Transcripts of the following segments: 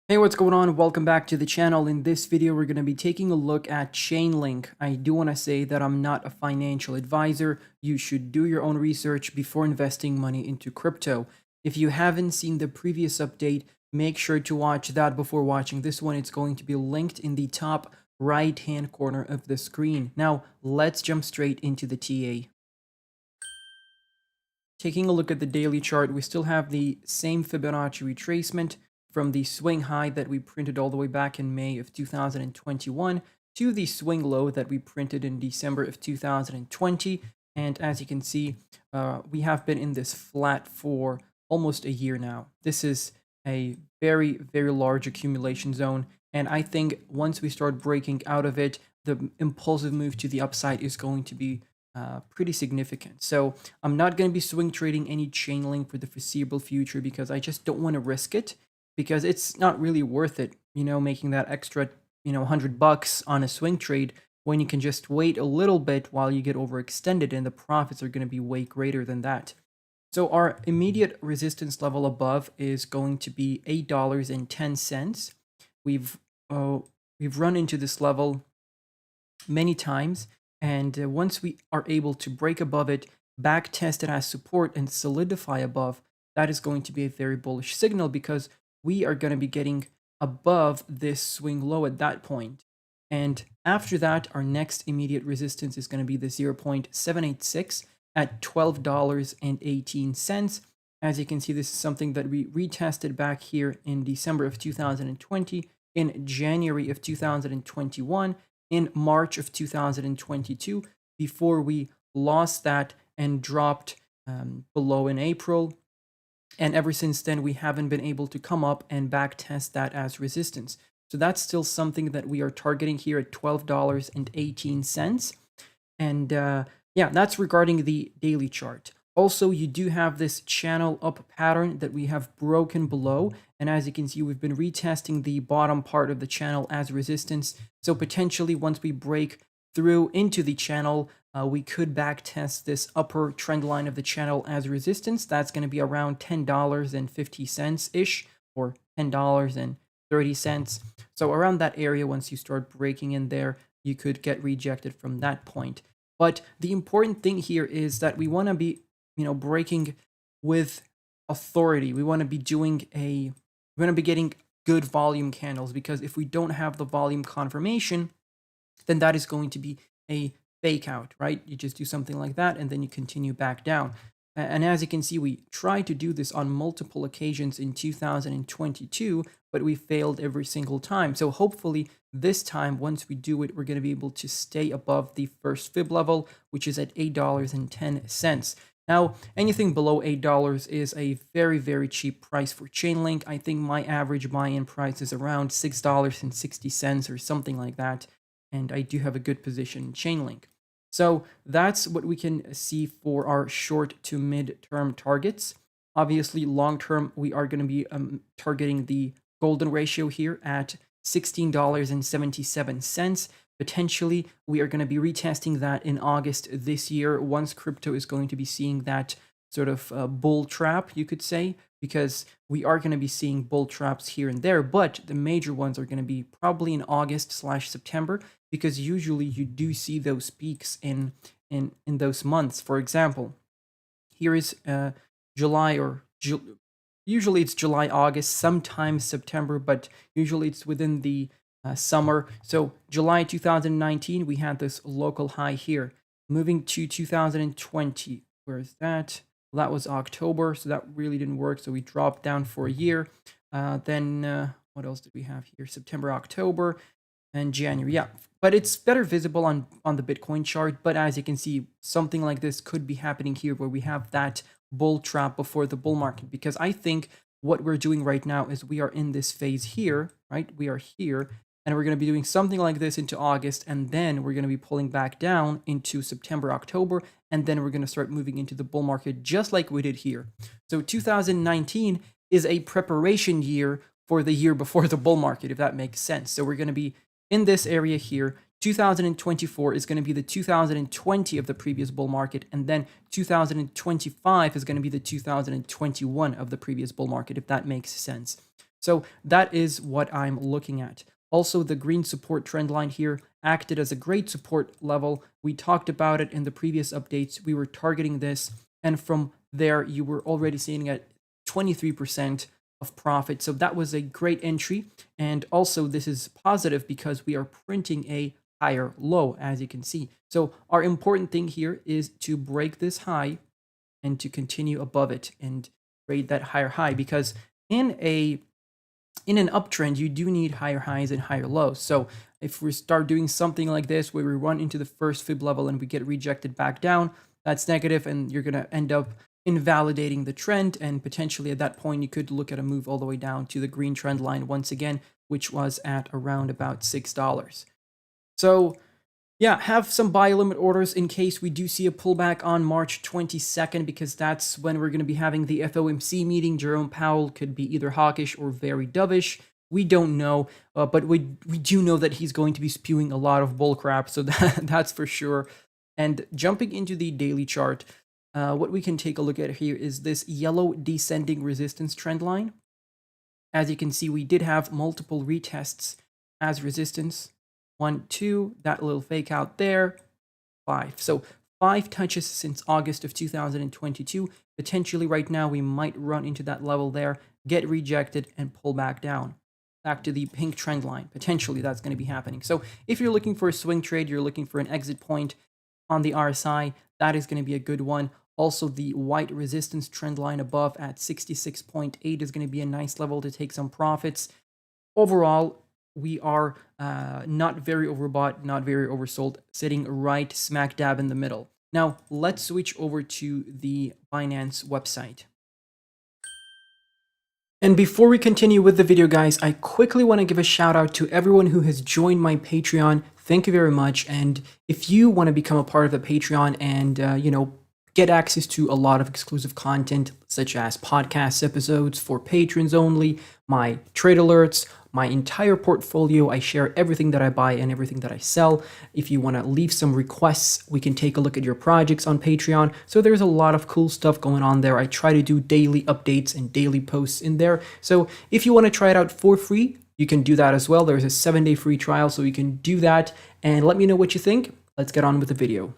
Hey, what's going on? Welcome back to the channel. In this video, we're going to be taking a look at Chainlink. I do want to say that I'm not a financial advisor. You should do your own research before investing money into crypto. If you haven't seen the previous update, make sure to watch that before watching this one. It's going to be linked in the top right-hand corner of the screen. Now, let's jump straight into the TA. Taking a look at the daily chart, we still have the same Fibonacci retracement from the swing high that we printed all the way back in May of 2021 to the swing low that we printed in December of 2020. And as you can see, we have been in this flat for almost a year now. This is a very, very large accumulation zone. And I think once we start breaking out of it, the impulsive move to the upside is going to be pretty significant. So I'm not going to be swing trading any Chainlink for the foreseeable future because I just don't want to risk it, because it's not really worth it, making that extra, $100 on a swing trade when you can just wait a little bit while you get overextended and the profits are going to be way greater than that. So our immediate resistance level above is going to be $8.10. We've run into this level many times, and once we are able to break above it, back test it as support and solidify above, that is going to be a very bullish signal because we are going to be getting above this swing low at that point. And after that, our next immediate resistance is going to be the 0.786 at $12.18. As you can see, this is something that we retested back here in December of 2020, in January of 2021, in March of 2022, before we lost that and dropped below in April. And ever since then, we haven't been able to come up and back test that as resistance. So that's still something that we are targeting here at $12.18. And yeah, that's regarding the daily chart. Also, you do have this channel up pattern that we have broken below. And as you can see, we've been retesting the bottom part of the channel as resistance. So potentially once we break through into the channel, we could back test this upper trend line of the channel as resistance. That's going to be around $10.50-ish, or $10.30. So around that area, once you start breaking in there, you could get rejected from that point. But the important thing here is that we want to be, breaking with authority. We want to be getting good volume candles, because if we don't have the volume confirmation, then that is going to be a fake out, right? You just do something like that and then you continue back down. And as you can see, we tried to do this on multiple occasions in 2022, but we failed every single time. So hopefully this time, once we do it, we're going to be able to stay above the first fib level, which is at $8.10. Now, anything below $8 is a very, very cheap price for Chainlink. I think my average buy-in price is around $6.60 or something like that. And I do have a good position in Chainlink. So that's what we can see for our short to mid-term targets. Obviously, long-term, we are going to be targeting the golden ratio here at $16.77. Potentially, we are going to be retesting that in August this year, once crypto is going to be seeing that sort of bull trap, you could say, because we are going to be seeing bull traps here and there, but the major ones are going to be probably in August/September, because usually you do see those peaks in those months. For example, here is July, or usually it's July, August, sometimes September, but usually it's within the summer. So July 2019, we had this local high here. Moving to 2020, where is that? Well, that was October, so that really didn't work. So we dropped down for a year. Then what else did we have here? September, October, and January. Yeah, but it's better visible on the Bitcoin chart. But as you can see, something like this could be happening here, where we have that bull trap before the bull market. Because I think what we're doing right now is we are in this phase here, right? We are here, and we're going to be doing something like this into August, and then we're going to be pulling back down into September, October, and then we're going to start moving into the bull market just like we did here. So 2019 is a preparation year for the year before the bull market, if that makes sense. So we're going to be in this area here. 2024 is going to be the 2020 of the previous bull market, and then 2025 is going to be the 2021 of the previous bull market, if that makes sense. So that is what I'm looking at. Also, the green support trend line here acted as a great support level. We talked about it in the previous updates. We were targeting this, and from there, you were already seeing at 23% of profit. So that was a great entry. And also, this is positive because we are printing a higher low, as you can see. So our important thing here is to break this high and to continue above it and trade that higher high, because in an uptrend, you do need higher highs and higher lows. So if we start doing something like this, where we run into the first fib level and we get rejected back down, that's negative, and you're going to end up invalidating the trend. And potentially at that point, you could look at a move all the way down to the green trend line once again, which was at around about $6. So yeah, have some buy limit orders in case we do see a pullback on March 22nd, because that's when we're going to be having the FOMC meeting. Jerome Powell could be either hawkish or very dovish. We don't know, but we do know that he's going to be spewing a lot of bull crap, so that's for sure. And jumping into the daily chart, what we can take a look at here is this yellow descending resistance trend line. As you can see, we did have multiple retests as resistance. 1, 2, that little fake out there, 5. So 5 touches since August of 2022. Potentially right now we might run into that level there, get rejected, and pull back down. Back to the pink trend line. Potentially that's going to be happening. So if you're looking for a swing trade, you're looking for an exit point on the RSI, that is going to be a good one. Also, the white resistance trend line above at 66.8 is going to be a nice level to take some profits. Overall, we are not very overbought, not very oversold, sitting right smack dab in the middle. Now, let's switch over to the Binance website. And before we continue with the video, guys, I quickly want to give a shout out to everyone who has joined my Patreon. Thank you very much. And if you want to become a part of the Patreon and, get access to a lot of exclusive content, such as podcast episodes for patrons only, my trade alerts, my entire portfolio. I share everything that I buy and everything that I sell. If you want to leave some requests, we can take a look at your projects on Patreon. So there's a lot of cool stuff going on there. I try to do daily updates and daily posts in there. So if you want to try it out for free, you can do that as well. There's a 7-day free trial, so you can do that and let me know what you think. Let's get on with the video.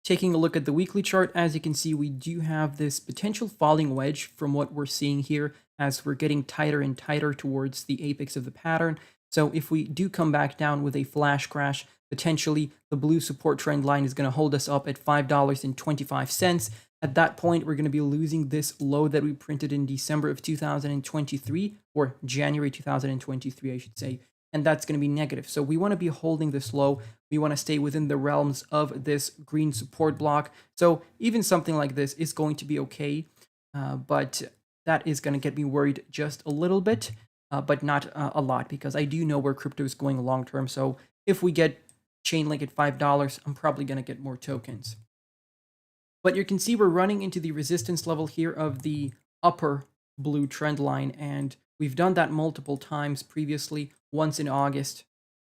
Taking a look at the weekly chart, as you can see, we do have this potential falling wedge from what we're seeing here as we're getting tighter and tighter towards the apex of the pattern. So if we do come back down with a flash crash, potentially the blue support trend line is going to hold us up at $5.25. At that point, we're going to be losing this low that we printed in December of 2023, or January 2023, I should say. And that's going to be negative. So we want to be holding this low. We want to stay within the realms of this green support block. So even something like this is going to be okay, but that is going to get me worried just a little bit, but not a lot, because I do know where crypto is going long term. So if we get Chainlink at $5, I'm probably going to get more tokens. But you can see we're running into the resistance level here of the upper blue trend line, and we've done that multiple times previously. Once in August,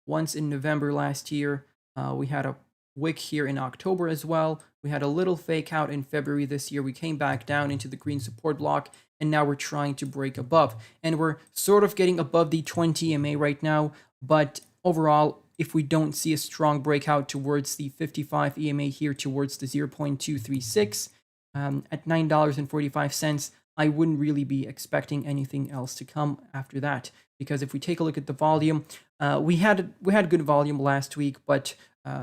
once in November last year. We had a wick here in October as well. We had a little fake out in February this year. We came back down into the green support block, and now we're trying to break above. And we're sort of getting above the 20 EMA right now, but overall, if we don't see a strong breakout towards the 55 EMA here, towards the 0.236 at $9.45, I wouldn't really be expecting anything else to come after that. Because if we take a look at the volume, we had good volume last week, but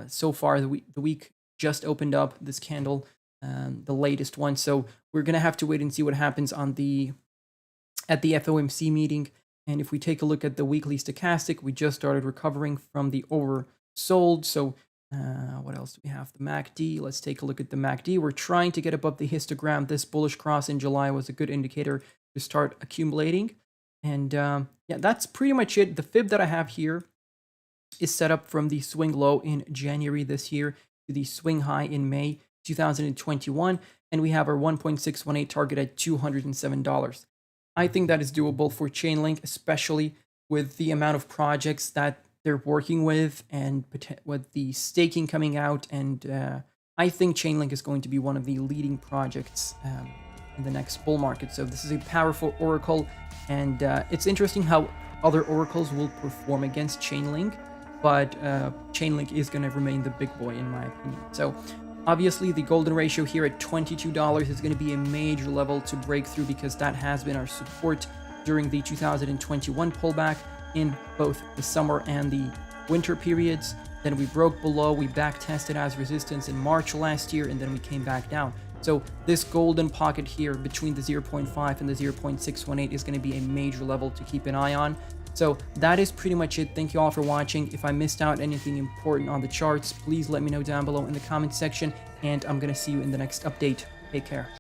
so far the week just opened up, this candle, the latest one. So we're gonna have to wait and see what happens at the FOMC meeting. And if we take a look at the weekly stochastic, we just started recovering from the oversold. So what else do we have? The MACD. Let's take a look at the MACD. We're trying to get above the histogram. This bullish cross in July was a good indicator to start accumulating. And yeah, that's pretty much it. The fib that I have here is set up from the swing low in January this year to the swing high in May 2021. And we have our 1.618 target at $207. I think that is doable for Chainlink, especially with the amount of projects that they're working with and with the staking coming out. And I think Chainlink is going to be one of the leading projects in the next bull market. So this is a powerful oracle, and it's interesting how other oracles will perform against Chainlink, but Chainlink is going to remain the big boy in my opinion. So obviously the golden ratio here at $22 is going to be a major level to break through, because that has been our support during the 2021 pullback in both the summer and the winter periods. Then we broke below, we back tested as resistance in March last year, and then we came back down. So this golden pocket here between the 0.5 and the 0.618 is going to be a major level to keep an eye on. So that is pretty much it. Thank you all for watching. If I missed out anything important on the charts, please let me know down below in the comment section, and I'm going to see you in the next update. Take care.